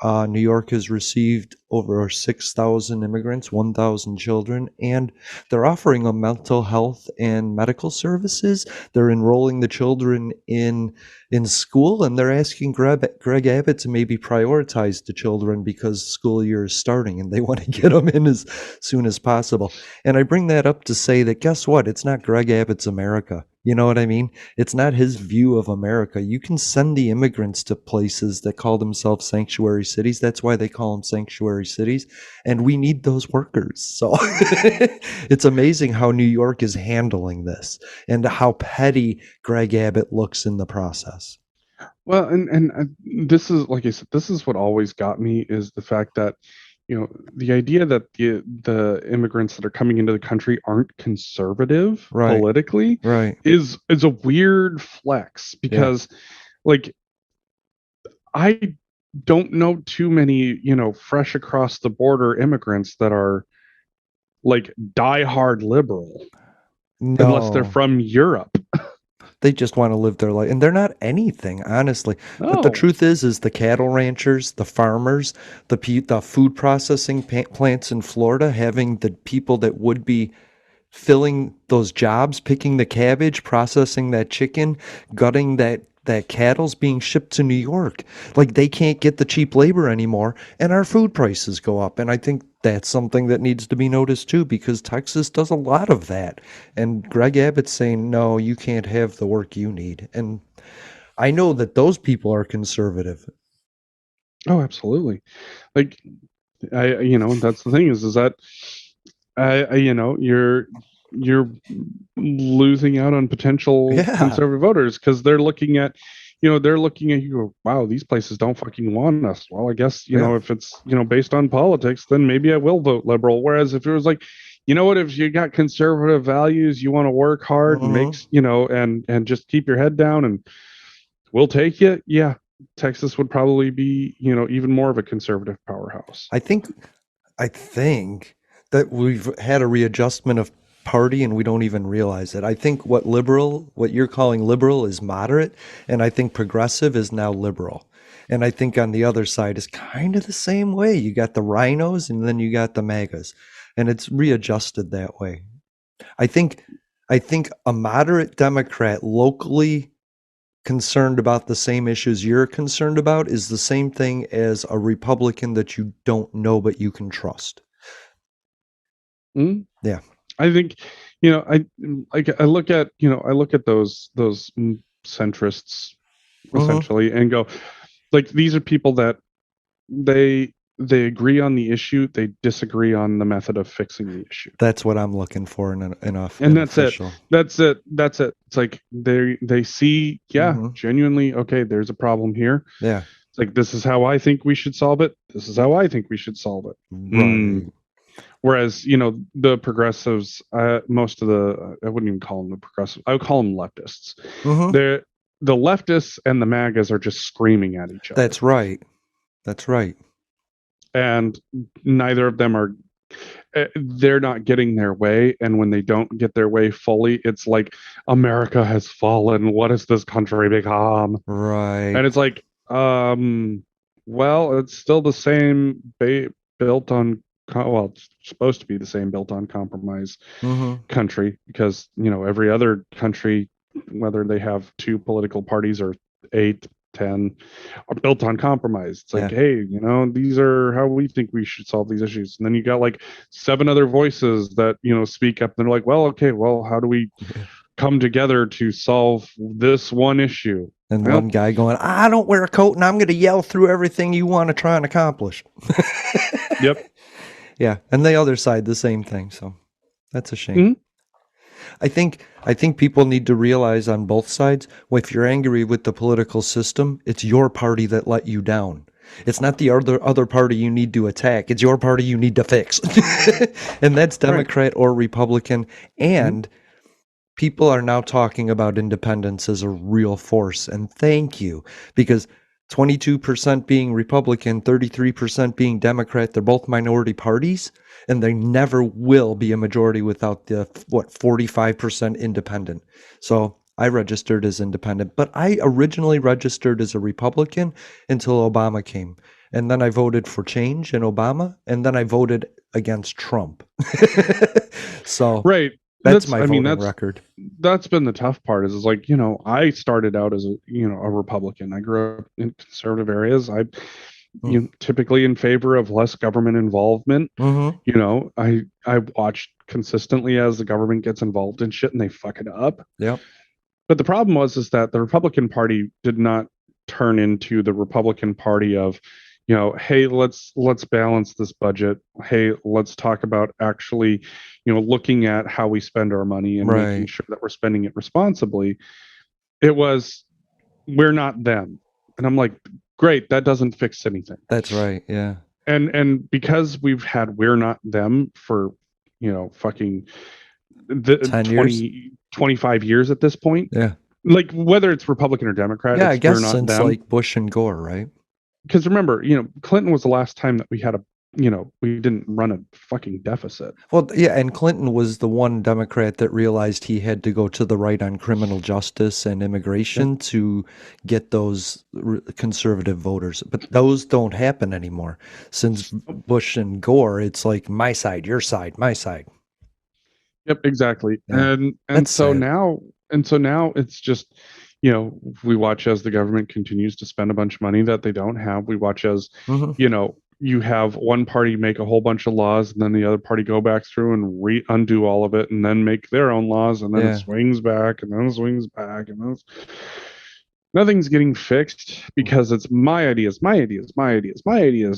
New York has received over 6,000 immigrants, 1,000 children, and they're offering them mental health and medical services. They're enrolling the children in school, and they're asking Greg Abbott to maybe prioritize the children because school year is starting and they want to get them in as soon as possible. And I bring that up to say that, guess what? It's not Greg Abbott's America. You know what I mean? It's not his view of America. You can send the immigrants to places that call themselves sanctuary cities. That's why they call them sanctuary cities. And we need those workers. So it's amazing how New York is handling this and how petty Greg Abbott looks in the process. Well, and this is, like I said, this is what always got me, is the fact that, the idea that the immigrants that are coming into the country aren't conservative politically is a weird flex, because like I don't know too many, fresh across the border immigrants that are like diehard liberal unless they're from Europe. They just want to live their life, and they're not anything, honestly. No. But the truth is the cattle ranchers, the farmers, the food processing plants in Florida, having the people that would be filling those jobs, picking the cabbage, processing that chicken, gutting that cattle's being shipped to New York. Like, they can't get the cheap labor anymore, and our food prices go up. And I think that's something that needs to be noticed too, because Texas does a lot of that. And Greg Abbott's saying, no, you can't have the work you need. And I know that those people are conservative. Oh, absolutely. Like, that's the thing is that, you're losing out on potential conservative voters, because they're looking at you, wow, these places don't fucking want us. Well, I guess, if it's, based on politics, then maybe I will vote liberal. Whereas if it was like, if you got conservative values, you want to work hard and makes, and just keep your head down and, we'll take you. Yeah, Texas would probably be, even more of a conservative powerhouse. I think that we've had a readjustment of party and we don't even realize it. I think what you're calling liberal is moderate, and I think progressive is now liberal. And I think on the other side is kind of the same way. You got the rhinos and then you got the MAGAs, and it's readjusted that way. I think a moderate Democrat locally concerned about the same issues you're concerned about is the same thing as a Republican that you don't know but you can trust. Yeah. I think, I look at those centrists essentially and go, like, these are people that they agree on the issue, they disagree on the method of fixing the issue. That's what I'm looking for in enough. And that's it. That's it. It's like they see, genuinely, okay, there's a problem here. Yeah. It's like, this is how I think we should solve it. This is how I think we should solve it. Right. Whereas, the progressives, most of I wouldn't even call them the progressives. I would call them leftists. The leftists and the MAGAs are just screaming at each other. That's right. And neither of them they're not getting their way. And when they don't get their way fully, it's like, America has fallen. What has this country become? Right. And it's like, well, it's still the same built on, it's supposed to be the same built on compromise country, because, every other country, whether they have 2 political parties or 8, 10, are built on compromise. It's like, hey, these are how we think we should solve these issues. And then you got like 7 other voices that, speak up, and they're like, well, okay, well, how do we come together to solve this one issue? And one guy going, I don't wear a coat and I'm going to yell through everything you want to try and accomplish. Yep. Yeah. And the other side, the same thing. So that's a shame. I think people need to realize on both sides, if you're angry with the political system, it's your party that let you down. It's not the other party you need to attack. It's your party you need to fix. And that's Democrat or Republican. And people are now talking about independence as a real force. And thank you, because 22% being Republican, 33% being Democrat, they're both minority parties, and they never will be a majority without the 45% independent. So I registered as independent, but I originally registered as a Republican until Obama came. And then I voted for change in Obama, and then I voted against Trump. So that's my voting record. That's been the tough part is like, I started out as a Republican. I grew up in conservative areas. I typically in favor of less government involvement. I watched consistently as the government gets involved in shit and they fuck it up. Yeah. But the problem was that the Republican Party did not turn into the Republican Party of, hey, let's balance this budget. Hey, let's talk about actually, looking at how we spend our money and making sure that we're spending it responsibly. It was, we're not them. And I'm like, great, that doesn't fix anything. That's right. Yeah. And because we've had we're not them for, fucking 25 years at this point. Yeah. Like whether it's Republican or Democrat. Yeah, I guess since them. like Bush and Gore, right? Because remember, Clinton was the last time that we had we didn't run a fucking deficit. Well, yeah, and Clinton was the one Democrat that realized he had to go to the right on criminal justice and immigration to get those conservative voters. But those don't happen anymore. Since Bush and Gore, it's like my side, your side, my side. Yep, exactly. Yeah. And so now it's just, we watch as the government continues to spend a bunch of money that they don't have. We watch as, you have one party make a whole bunch of laws and then the other party go back through and undo all of it and then make their own laws, and then it swings back and then it swings back, and then nothing's getting fixed because it's my ideas,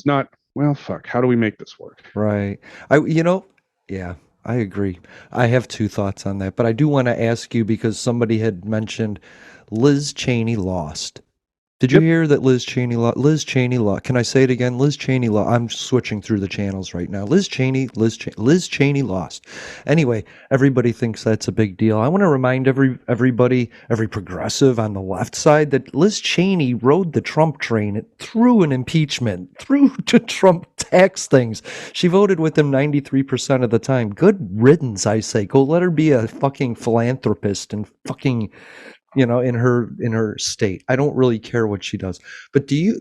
not, well, fuck, how do we make this work? Right. I agree. I have 2 thoughts on that, but I do want to ask you, because somebody had mentioned Liz Cheney lost. Did you hear that Liz Cheney can I say it again? Liz Cheney I'm switching through the channels right now. Liz Cheney lost. Anyway, everybody thinks that's a big deal. I want to remind everybody, every progressive on the left side, that Liz Cheney rode the Trump train through an impeachment, through to Trump tax things. She voted with him 93% of the time. Good riddance, I say. Go let her be a fucking philanthropist and fucking, in her state. I don't really care what she does. But do you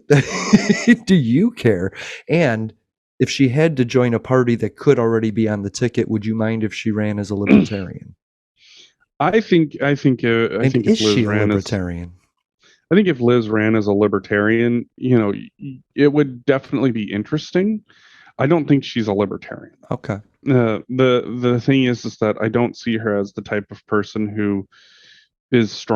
do you care? And if she had to join a party that could already be on the ticket, would you mind if she ran as a libertarian? I think if Liz ran libertarian? I think if Liz ran as a libertarian, it would definitely be interesting. I don't think she's a libertarian. Okay. The thing is that I don't see her as the type of person who is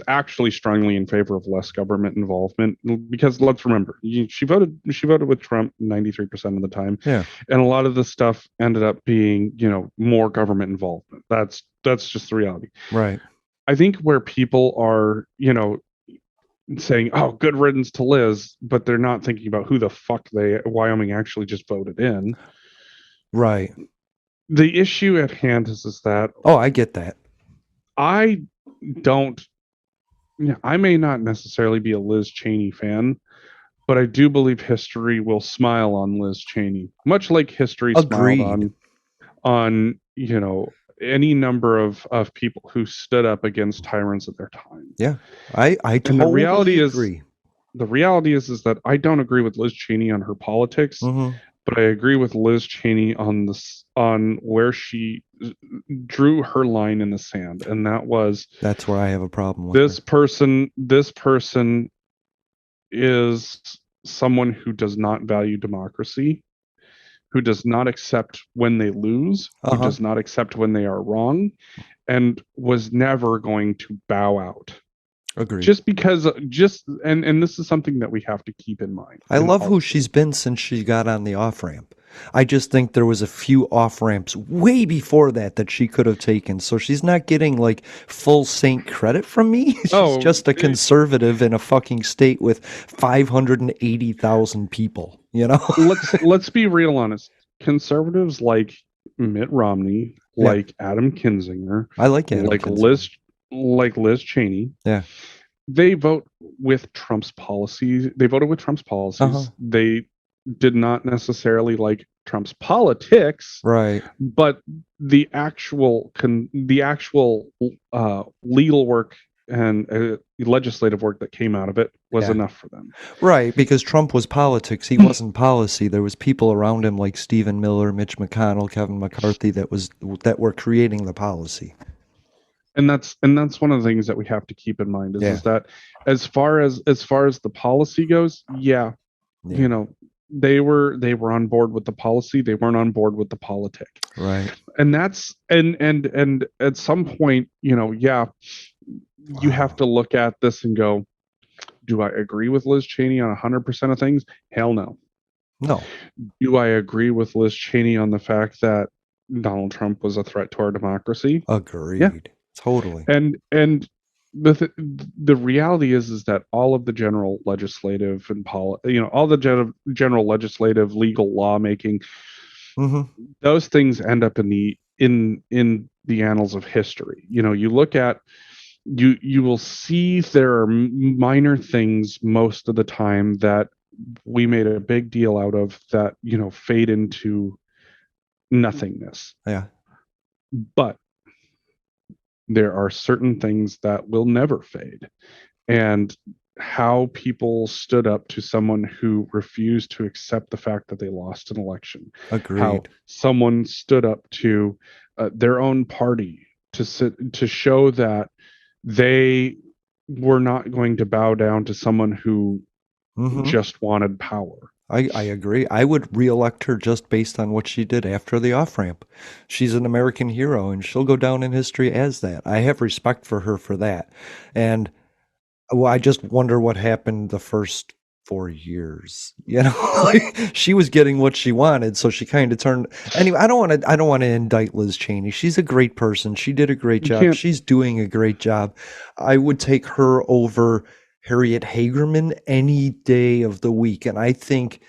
actually strongly in favor of less government involvement, because let's remember, she voted with Trump 93% of the time. Yeah. And a lot of the stuff ended up being, more government involvement. That's just the reality. Right. I think where people are, saying, "Oh, good riddance to Liz," but they're not thinking about who the fuck Wyoming actually just voted in. Right. The issue at hand is that, I get that. I may not necessarily be a Liz Cheney fan, but I do believe history will smile on Liz Cheney, much like history smiled on any number of people who stood up against tyrants at their time. Yeah, I totally agree. The reality is that I don't agree with Liz Cheney on her politics, but I agree with Liz Cheney on where she drew her line in the sand, and that's where I have a problem with this person. This person is someone who does not value democracy, who does not accept when they lose, who does not accept when they are wrong, and was never going to bow out. Agreed. Just because, and this is something that we have to keep in mind. I love who she's been since she got on the off-ramp. I just think there was a few off-ramps way before that she could have taken. So she's not getting like full saint credit from me. She's just a conservative in a fucking state with 580,000 people, Let's be real honest. Conservatives like Mitt Romney, like Adam Kinzinger, I like Adam Kinzinger. Liz Cheney. Yeah. They vote with Trump's policies. They voted with Trump's policies. They did not necessarily like Trump's politics. Right. But the actual legal work and legislative work that came out of it was enough for them. Right, because Trump was politics. He wasn't policy. There was people around him like Stephen Miller, Mitch McConnell, Kevin McCarthy that were creating the policy. And that's one of the things that we have to keep in mind is that as far as the policy goes, they were on board with the policy. They weren't on board with the politic. Right. And that's and at some point, you have to look at this and go, do I agree with Liz Cheney on 100% of things? Hell no. No. Do I agree with Liz Cheney on the fact that Donald Trump was a threat to our democracy? Agreed. Yeah. Totally. And the reality is that all of the general legislative and all the general legislative legal lawmaking, those things end up in the annals of history. You look at you will see there are minor things most of the time that we made a big deal out of that fade into nothingness. Yeah. But there are certain things that will never fade. And how people stood up to someone who refused to accept the fact that they lost an election. Agreed. How someone stood up to their own party to show that they were not going to bow down to someone who just wanted power. I agree. I would reelect her just based on what she did after the off-ramp. She's an American hero, and she'll go down in history as that. I have respect for her for that. And I just wonder what happened the first 4 years. She was getting what she wanted, so she kind of turned. Anyway, I don't want to indict Liz Cheney. She's a great person. She did a great job. She's doing a great job. I would take her over Harriet Hagerman any day of the week. And I think,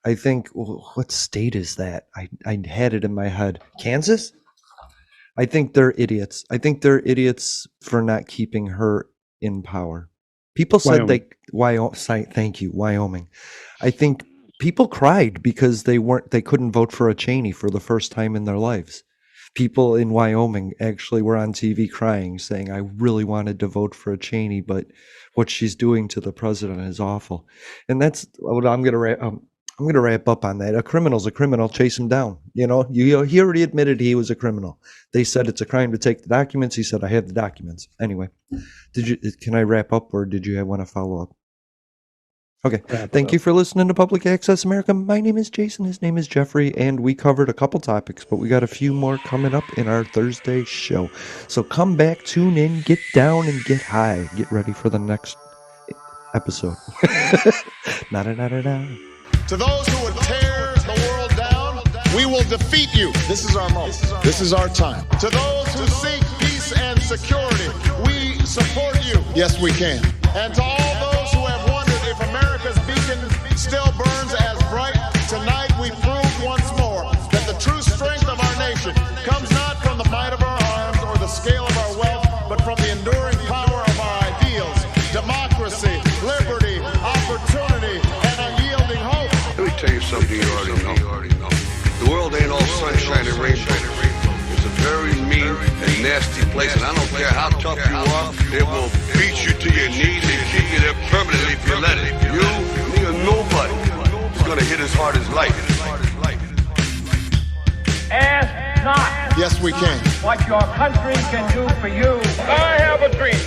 what state is that? I had it in my head. Kansas? I think they're idiots. I think they're idiots for not keeping her in power. People said thank you, Wyoming. I think people cried because they couldn't vote for a Cheney for the first time in their lives. People in Wyoming actually were on TV crying, saying, I really wanted to vote for a Cheney, but what she's doing to the president is awful. And that's what I'm going to wrap up on that. A criminal's a criminal, chase him down. He already admitted he was a criminal. They said it's a crime to take the documents. He said, I have the documents. Anyway, can I wrap up, or did you want to follow up? Okay. Thank you for listening to Public Access America. My name is Jason. His name is Jeffrey, and we covered a couple topics, but we got a few more coming up in our Thursday show. So come back, tune in, get down, and get high. Get ready for the next episode. Na-da-da-da-da. To those who would tear the world down, we will defeat you. This is our moment. This is our time. To those who seek peace and security, we support you. Yes, we can. And to all those who have wondered if America's beacon still burns as bright, tonight we prove once more that the true strength of our nation comes not from the might of our arms or the scale of our wealth, but from the enduring power of our ideals, democracy, liberty, opportunity, and unyielding hope. Let me tell you something you already know. The world ain't all sunshine and rainbow. It's a very mean and nasty place, and I don't care how tough you are, it will beat you to your knees and keep you there permanently if you let it. You, me, or nobody is gonna hit as hard as life. Ask not. Yes, we can. What your country can do for you. I have a dream.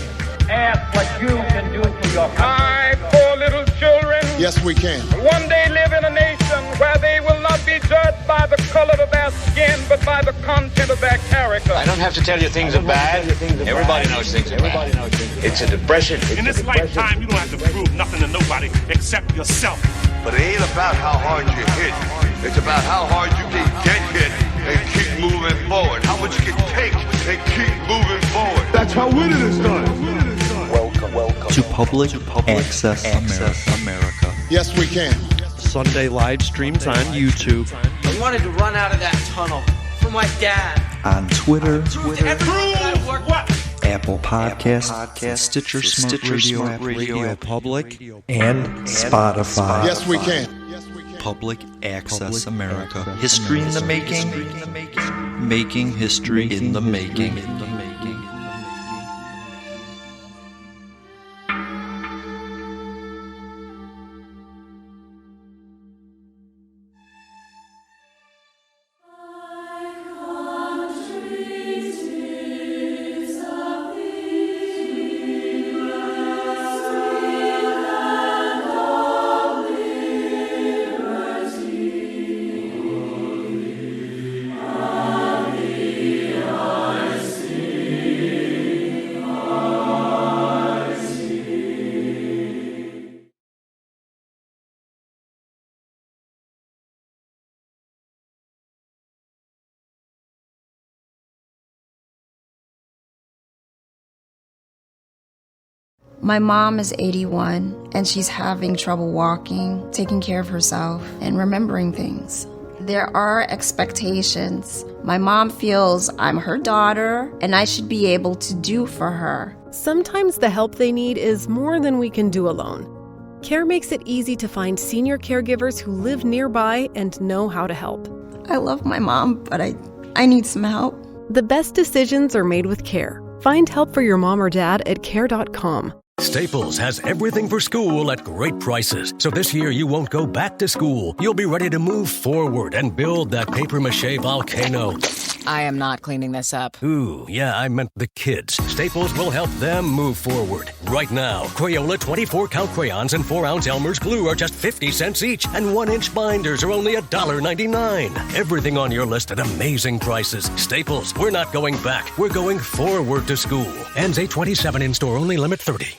Ask what you can do for your country. I, poor little children, yes, we can. one day live in a nation where they will not be judged by the color of their skin, but by the content of their character. I don't have to tell you things are bad. Everybody knows things are bad. It's a depression. In this lifetime, you don't have to prove nothing to nobody except yourself. But it ain't about how hard you hit. It's about how hard you can get hit and keep moving forward. How much you can take and keep moving forward. That's how winning is done. Welcome to Public Access America. Yes, we can. Sunday live streams on YouTube. I wanted to run out of that tunnel for my dad. On Twitter. What? Apple Podcasts, Stitcher Smart Radio Public, and Spotify. Yes, we can. Public Access America. History in the making. Making history in the making. My mom is 81, and she's having trouble walking, taking care of herself, and remembering things. There are expectations. My mom feels I'm her daughter, and I should be able to do for her. Sometimes the help they need is more than we can do alone. CARE makes it easy to find senior caregivers who live nearby and know how to help. I love my mom, but I need some help. The best decisions are made with CARE. Find help for your mom or dad at care.com. Staples has everything for school at great prices. So this year you won't go back to school. You'll be ready to move forward and build that papier-mâché volcano. I am not cleaning this up. Ooh, yeah, I meant the kids. Staples will help them move forward. Right now, Crayola 24-count crayons and 4-ounce Elmer's glue are just 50 cents each, and 1-inch binders are only $1.99. Everything on your list at amazing prices. Staples, we're not going back. We're going forward to school. Ends 8/27 in store only, limit 30.